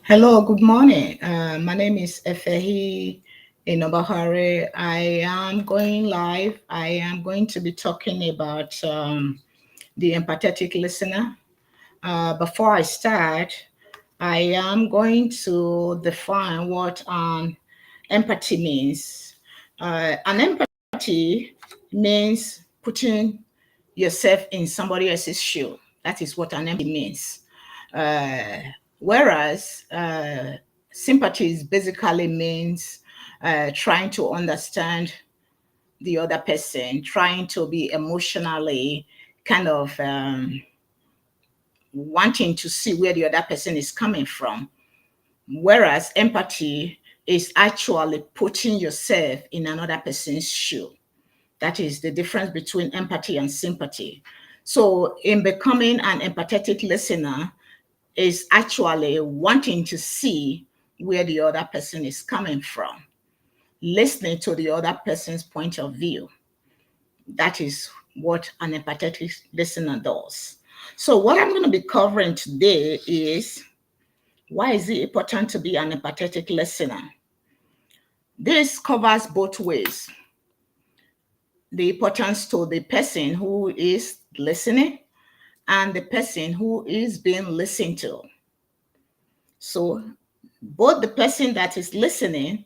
Hello, good morning. My name is Efehi Inobahare. I am going live. I am going to be talking about the empathetic listener. Before I start, I am going to define what empathy means. An empathy means putting yourself in somebody else's shoe. That is what an empathy means. Uh, whereas sympathy basically means trying to understand the other person, trying to be emotionally kind of wanting to see where the other person is coming from. Whereas empathy is actually putting yourself in another person's shoe. That is the difference between empathy and sympathy. So, in becoming an empathetic listener, is actually wanting to see where the other person is coming from, listening to the other person's point of view. That is what an empathetic listener does. So, what I'm going to be covering today is why is it important to be an empathetic listener? This covers both ways, the importance to the person who is listening and the person who is being listened to. So, both the person that is listening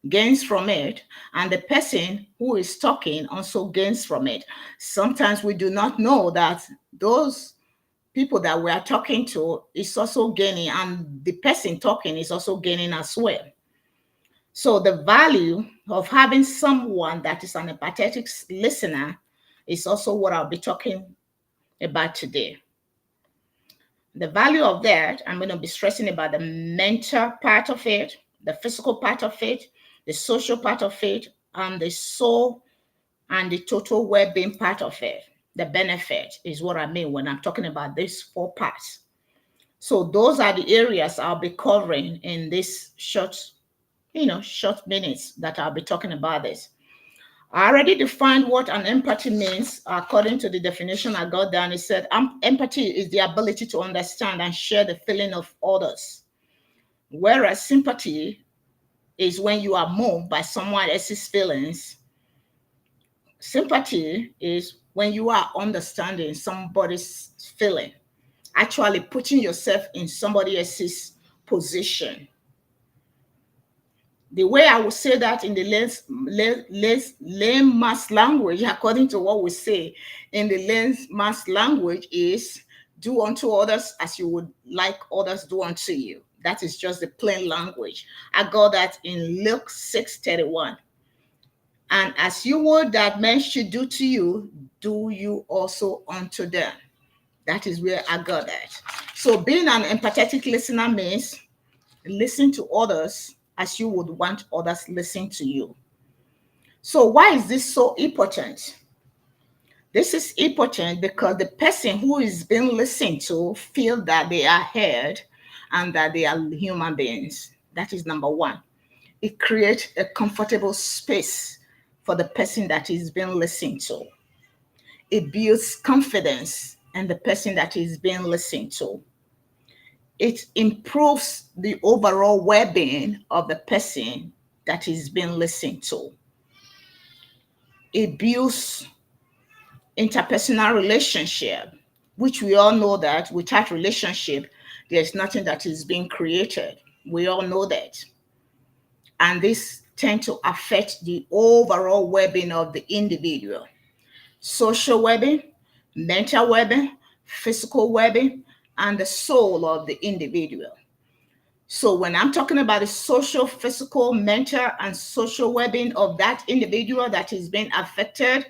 gains from it, and the person who is talking also gains from it. Sometimes we do not know that those people that we are talking to is also gaining, and the person talking is also gaining as well. So the value of having someone that is an empathetic listener is also what I'll be talking about today. The value of that, I'm going to be stressing about the mental part of it, the physical part of it, the social part of it, and the soul and the total well-being part of it. The benefit is what I mean when I'm talking about these four parts. So those are the areas I'll be covering in this short minutes that I'll be talking about this. I already defined what an empathy means according to the definition I got down. It said empathy is the ability to understand and share the feeling of others, whereas sympathy is when you are moved by someone else's feelings. Sympathy is when you are understanding somebody's feeling, actually putting yourself in somebody else's position. The way I would say that in the lame mass language, according to what we say in the lame mass language, is do unto others as you would like others do unto you. That is just the plain language. I got that in Luke 6:31. And as you would that men should do to you, do you also unto them. That is where I got that. So being an empathetic listener means listen to others as you would want others listen to you. So why is this so important? This is important because the person who is being listened to feel that they are heard and that they are human beings. That is number one. It creates a comfortable space for the person that is being listened to. It builds confidence in the person that is being listened to. It improves the overall well-being of the person that is being listened to. It builds interpersonal relationship, which we all know that without relationship, there's nothing that is being created. We all know that. And this tend to affect the overall well-being of the individual. Social well-being, mental well-being, physical well-being, and the soul of the individual. So when I'm talking about the social, physical, mental, and social well-being of that individual that is being affected,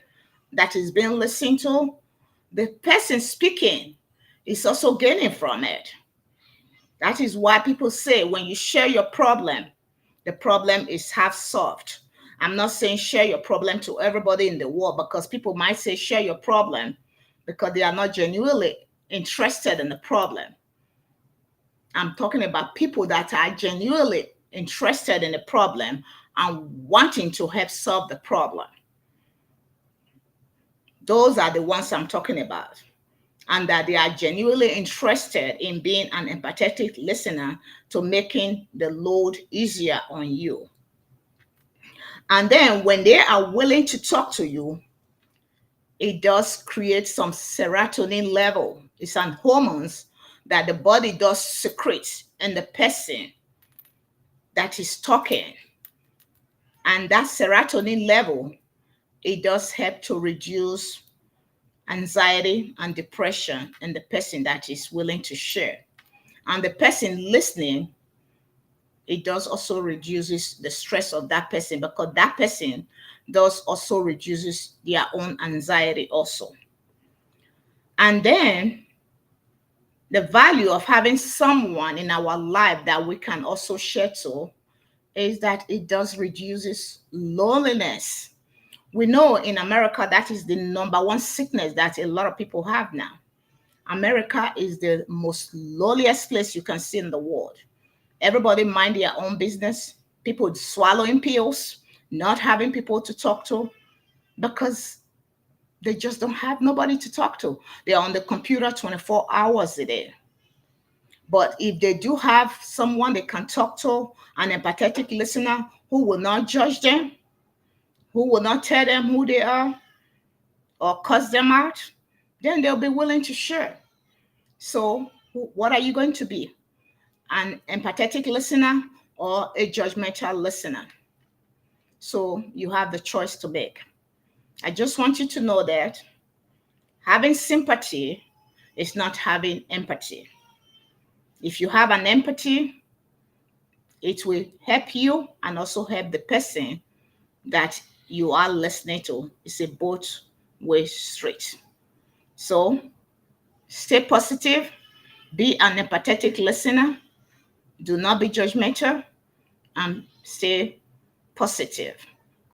that is being listened to, the person speaking is also gaining from it. That is why people say when you share your problem, the problem is half solved. I'm not saying share your problem to everybody in the world because people might say share your problem because they are not genuinely interested in the problem. I'm talking about people that are genuinely interested in the problem and wanting to help solve the problem. Those are the ones I'm talking about. and that they are genuinely interested in being an empathetic listener to making the load easier on you. And then when they are willing to talk to you, it does create some serotonin level. It's an hormones that the body does secrete in the person that is talking. And that serotonin level, it does help to reduce anxiety and depression in the person that is willing to share. And the person listening, it does also reduces the stress of that person, because that person does also reduces their own anxiety also. And then the value of having someone in our life that we can also share to is that it does reduces loneliness. We know in America that is the number one sickness that a lot of people have now. America is the most loneliest place you can see in the world. Everybody mind their own business. People swallowing pills, not having people to talk to because they just don't have nobody to talk to. They're on the computer 24 hours a day. But if they do have someone they can talk to, an empathetic listener who will not judge them, who will not tell them who they are or cuss them out, then they'll be willing to share. So, what are you going to be? An empathetic listener or a judgmental listener? So, you have the choice to make. I just want you to know that having sympathy is not having empathy. If you have an empathy, it will help you and also help the person that you are listening to. It's a both way street. So stay positive, be an empathetic listener, do not be judgmental, and stay positive.